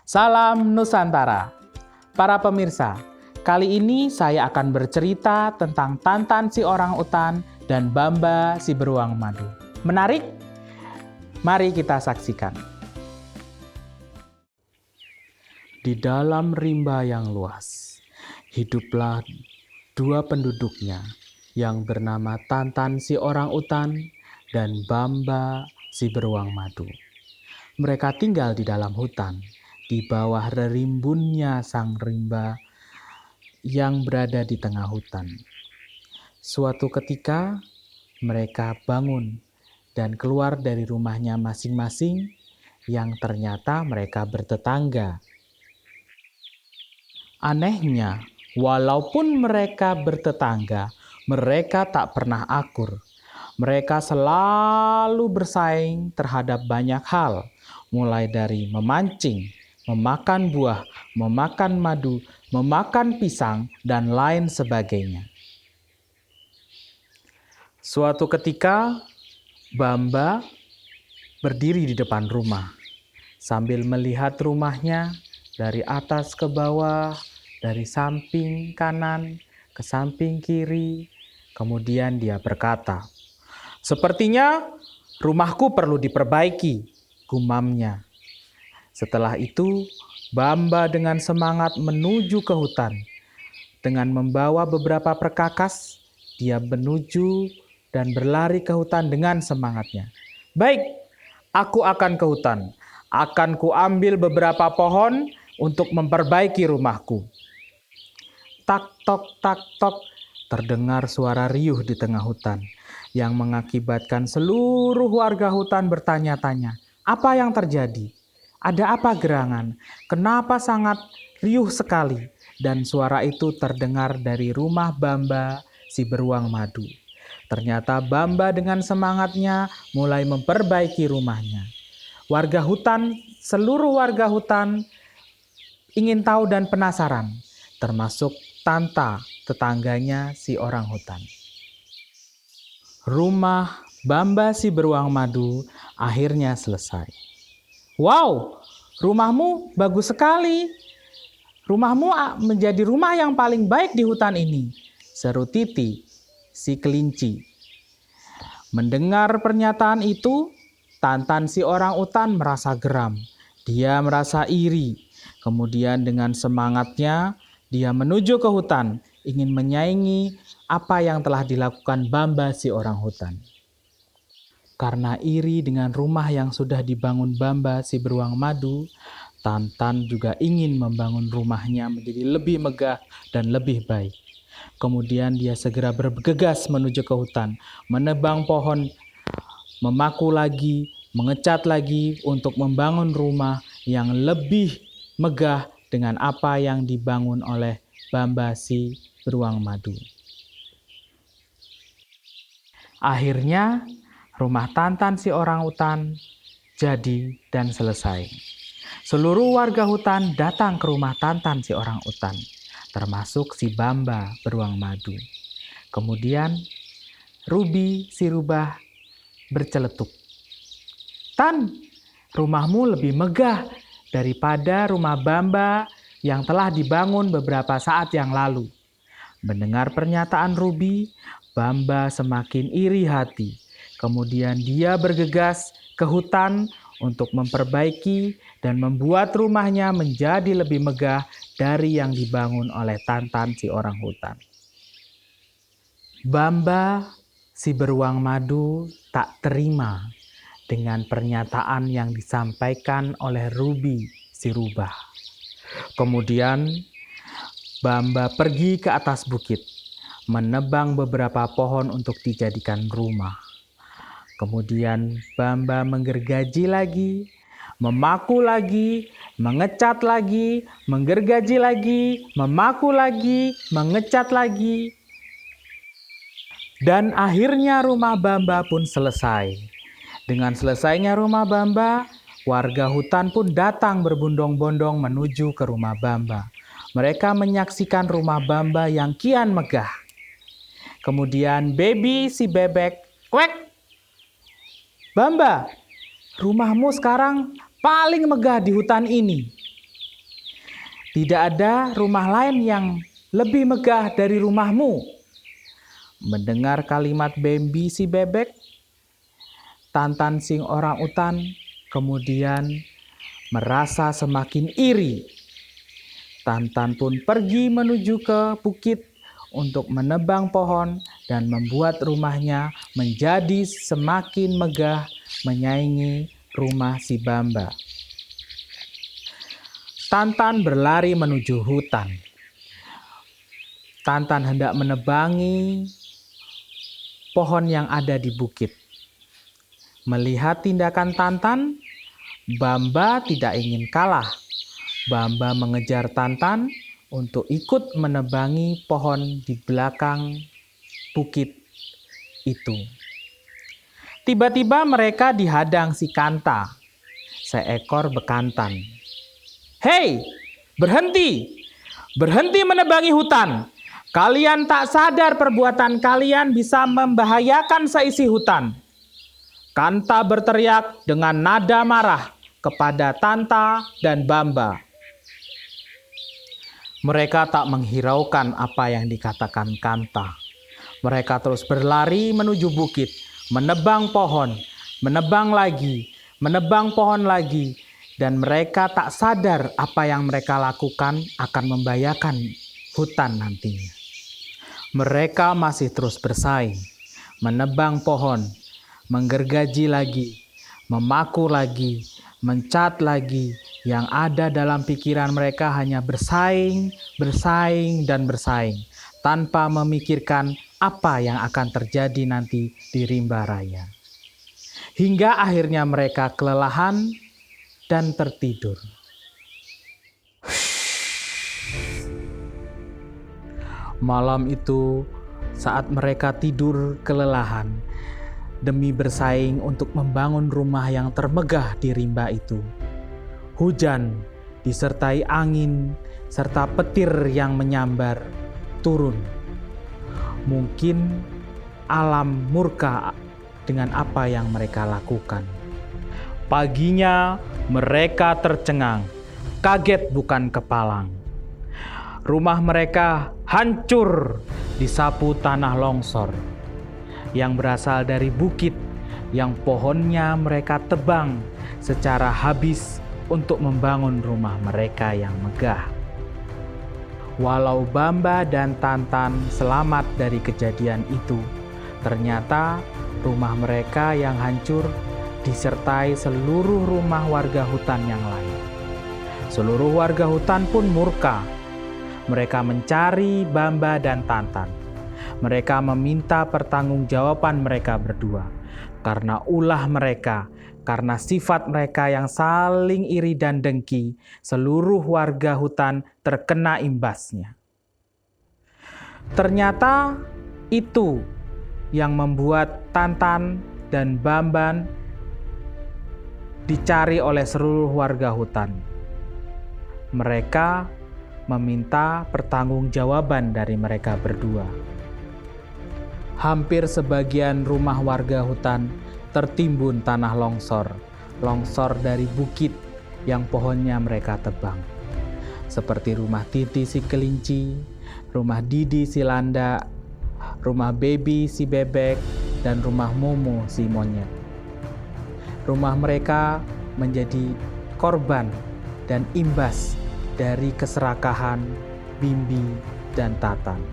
Salam Nusantara. Para pemirsa, kali ini saya akan bercerita tentang Tantan si orangutan dan Bamba si beruang madu. Menarik? Mari kita saksikan. Di dalam rimba yang luas, hiduplah dua penduduknya yang bernama Tantan si orangutan dan Bamba si beruang madu. Mereka tinggal di dalam hutan, di bawah rerimbunnya sang rimba yang berada di tengah hutan. Suatu ketika, mereka bangun dan keluar dari rumahnya masing-masing yang ternyata mereka bertetangga. Anehnya, walaupun mereka bertetangga, mereka tak pernah akur. Mereka selalu bersaing terhadap banyak hal, mulai dari memancing, memakan buah, memakan madu, memakan pisang, dan lain sebagainya. Suatu ketika, Bamba berdiri di depan rumah, sambil melihat rumahnya dari atas ke bawah, dari samping kanan ke samping kiri. Kemudian dia berkata, "Sepertinya rumahku perlu diperbaiki," gumamnya. Setelah itu, Bamba dengan semangat menuju ke hutan. Dengan membawa beberapa perkakas, dia menuju dan berlari ke hutan dengan semangatnya. "Baik, aku akan ke hutan. Akan kuambil beberapa pohon untuk memperbaiki rumahku." Tak tok, tak tok, terdengar suara riuh di tengah hutan yang mengakibatkan seluruh warga hutan bertanya-tanya, apa yang terjadi? Ada apa gerangan? Kenapa sangat riuh sekali? Dan suara itu terdengar dari rumah Bamba si beruang madu. Ternyata Bamba dengan semangatnya mulai memperbaiki rumahnya. Warga hutan, seluruh warga hutan ingin tahu dan penasaran, termasuk Tanta, tetangganya si orang hutan. Rumah Bamba si beruang madu akhirnya selesai. "Wow, rumahmu bagus sekali. Rumahmu menjadi rumah yang paling baik di hutan ini," seru Titi, si kelinci. Mendengar pernyataan itu, Tantan si orangutan merasa geram. Dia merasa iri. Kemudian dengan semangatnya, dia menuju ke hutan, ingin menyaingi apa yang telah dilakukan Bamba si orang hutan. Karena iri dengan rumah yang sudah dibangun Bamba si beruang madu, Tantan juga ingin membangun rumahnya menjadi lebih megah dan lebih baik. Kemudian dia segera bergegas menuju ke hutan, menebang pohon, memaku lagi, mengecat lagi untuk membangun rumah yang lebih megah dengan apa yang dibangun oleh Bamba si beruang madu. Akhirnya, rumah Tantan si orangutan jadi dan selesai. Seluruh warga hutan datang ke rumah Tantan si orangutan, termasuk si Bamba beruang madu. Kemudian, Ruby si rubah berceletuk, "Tan, rumahmu lebih megah daripada rumah Bamba yang telah dibangun beberapa saat yang lalu." Mendengar pernyataan Ruby, Bamba semakin iri hati. Kemudian dia bergegas ke hutan untuk memperbaiki dan membuat rumahnya menjadi lebih megah dari yang dibangun oleh Tantan si orang hutan. Bamba si beruang madu tak terima dengan pernyataan yang disampaikan oleh Ruby si rubah. Kemudian Bamba pergi ke atas bukit, menebang beberapa pohon untuk dijadikan rumah. Kemudian Bamba menggergaji lagi, memaku lagi, mengecat lagi, menggergaji lagi, memaku lagi, mengecat lagi. Dan akhirnya rumah Bamba pun selesai. Dengan selesainya rumah Bamba, warga hutan pun datang berbondong-bondong menuju ke rumah Bamba. Mereka menyaksikan rumah Bamba yang kian megah. Kemudian baby si bebek, "Kwek, Bamba, rumahmu sekarang paling megah di hutan ini." Tidak ada rumah lain yang lebih megah dari rumahmu. Mendengar kalimat Bambi si bebek, Tantan sing orang utan kemudian merasa semakin iri. Tantan pun pergi menuju ke bukit untuk menebang pohon dan membuat rumahnya menjadi semakin megah menyaingi rumah si Bamba. Tantan berlari menuju hutan. Tantan hendak menebangi pohon yang ada di bukit. Melihat tindakan Tantan, Bamba tidak ingin kalah. Bamba mengejar Tantan untuk ikut menebangi pohon di belakang bukit itu. Tiba-tiba mereka dihadang si Kanta, seekor bekantan. "Hei, berhenti! Berhenti menebangi hutan! Kalian tak sadar perbuatan kalian bisa membahayakan seisi hutan." Kanta berteriak dengan nada marah kepada Tanta dan Bamba. Mereka tak menghiraukan apa yang dikatakan Kanta. Mereka terus berlari menuju bukit, menebang pohon, menebang pohon lagi, dan mereka tak sadar apa yang mereka lakukan akan membahayakan hutan nantinya. Mereka masih terus bersaing, menebang pohon, menggergaji lagi, memaku lagi, mencat lagi. Yang ada dalam pikiran mereka hanya bersaing, dan bersaing, tanpa memikirkan apa yang akan terjadi nanti di rimba raya. Hingga akhirnya mereka kelelahan dan tertidur. Malam itu, saat mereka tidur kelelahan, demi bersaing untuk membangun rumah yang termegah di rimba itu, hujan disertai angin serta petir yang menyambar turun. Mungkin alam murka dengan apa yang mereka lakukan. Paginya mereka tercengang, kaget bukan kepalang. Rumah mereka hancur disapu tanah longsor yang berasal dari bukit yang pohonnya mereka tebang secara habis untuk membangun rumah mereka yang megah. Walau Bamba dan Tantan selamat dari kejadian itu, ternyata rumah mereka yang hancur disertai seluruh rumah warga hutan yang lain. Seluruh warga hutan pun murka. Mereka mencari Bamba dan Tantan. Mereka meminta pertanggungjawaban mereka berdua karena ulah mereka. Karena sifat mereka yang saling iri dan dengki, seluruh warga hutan terkena imbasnya. Ternyata itu yang membuat Tantan dan Bamban dicari oleh seluruh warga hutan. Mereka meminta pertanggungjawaban dari mereka berdua. Hampir sebagian rumah warga hutan tertimbun tanah longsor dari bukit yang pohonnya mereka tebang. Seperti rumah Titi si kelinci, rumah Didi si landak, rumah Baby si bebek, dan rumah Momo si monyet. Rumah mereka menjadi korban dan imbas dari keserakahan Bimbi dan Tatan.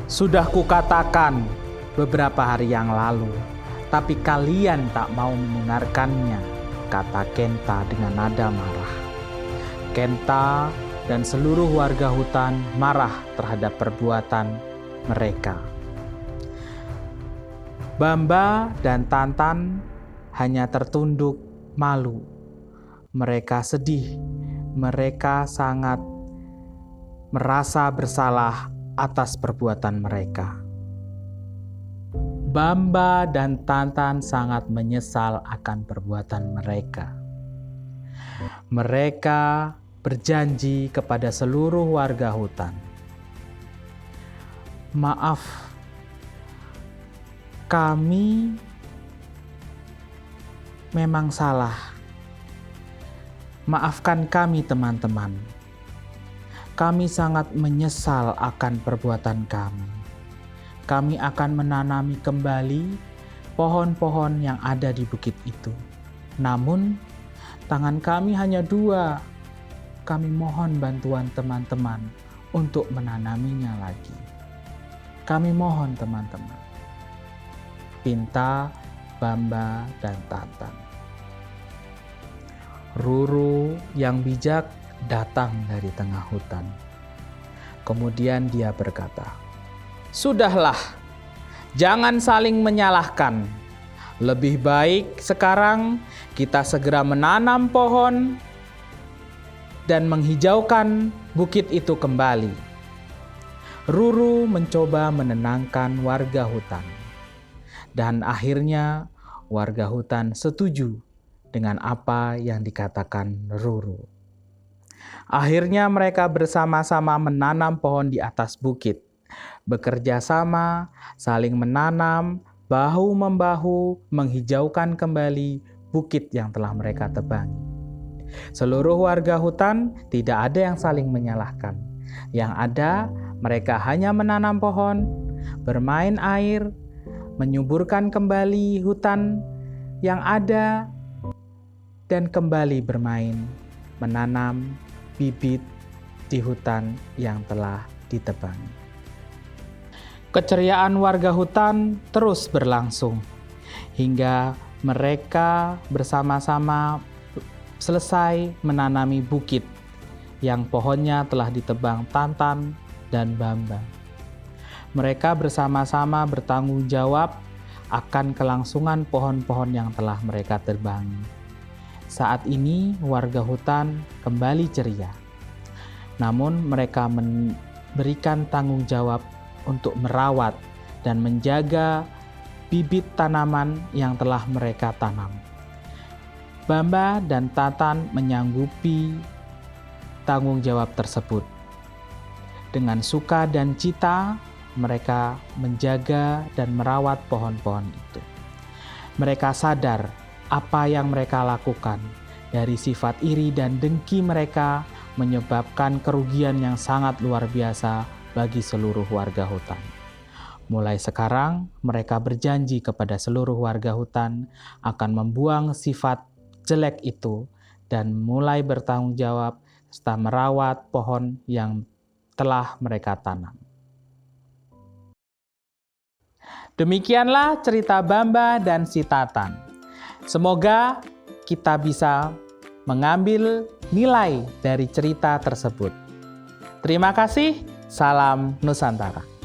Sudah kukatakan beberapa hari yang lalu, tapi kalian tak mau mendengarkannya, kata Kenta dengan nada marah. Kenta dan seluruh warga hutan marah terhadap perbuatan mereka. Bamba dan Tantan hanya tertunduk malu. Mereka sedih, mereka sangat merasa bersalah atas perbuatan mereka. Bamba dan Tantan sangat menyesal akan perbuatan mereka. Mereka berjanji kepada seluruh warga hutan. Maaf, kami memang salah. Maafkan kami teman-teman. Kami sangat menyesal akan perbuatan kami. Kami akan menanami kembali pohon-pohon yang ada di bukit itu. Namun, tangan kami hanya 2. Kami mohon bantuan teman-teman untuk menanaminya lagi. Kami mohon teman-teman. Pinta, Bamba, dan Tatan. Ruru yang bijak datang dari tengah hutan. Kemudian dia berkata, "Sudahlah, jangan saling menyalahkan. Lebih baik sekarang kita segera menanam pohon dan menghijaukan bukit itu kembali." Ruru mencoba menenangkan warga hutan. Dan akhirnya warga hutan setuju dengan apa yang dikatakan Ruru. Akhirnya mereka bersama-sama menanam pohon di atas bukit. Bekerja sama, saling menanam, bahu-membahu, menghijaukan kembali bukit yang telah mereka tebangi. Seluruh warga hutan tidak ada yang saling menyalahkan. Yang ada, mereka hanya menanam pohon, bermain air, menyuburkan kembali hutan yang ada, dan kembali bermain, menanam bibit di hutan yang telah ditebangi. Keceriaan warga hutan terus berlangsung hingga mereka bersama-sama selesai menanami bukit yang pohonnya telah ditebang Tatan dan Bamba. Mereka bersama-sama bertanggung jawab akan kelangsungan pohon-pohon yang telah mereka tebangi. Saat ini warga hutan kembali ceria. Namun mereka memberikan tanggung jawab untuk merawat dan menjaga bibit tanaman yang telah mereka tanam. Bamba dan Tatan menyanggupi tanggung jawab tersebut. Dengan suka dan cita, mereka menjaga dan merawat pohon-pohon itu. Mereka sadar apa yang mereka lakukan dari sifat iri dan dengki mereka menyebabkan kerugian yang sangat luar biasa bagi seluruh warga hutan. Mulai sekarang, mereka berjanji kepada seluruh warga hutan akan membuang sifat jelek itu dan mulai bertanggung jawab serta merawat pohon yang telah mereka tanam. Demikianlah cerita Bamba dan si Tatan. Semoga kita bisa mengambil nilai dari cerita tersebut. Terima kasih, salam Nusantara.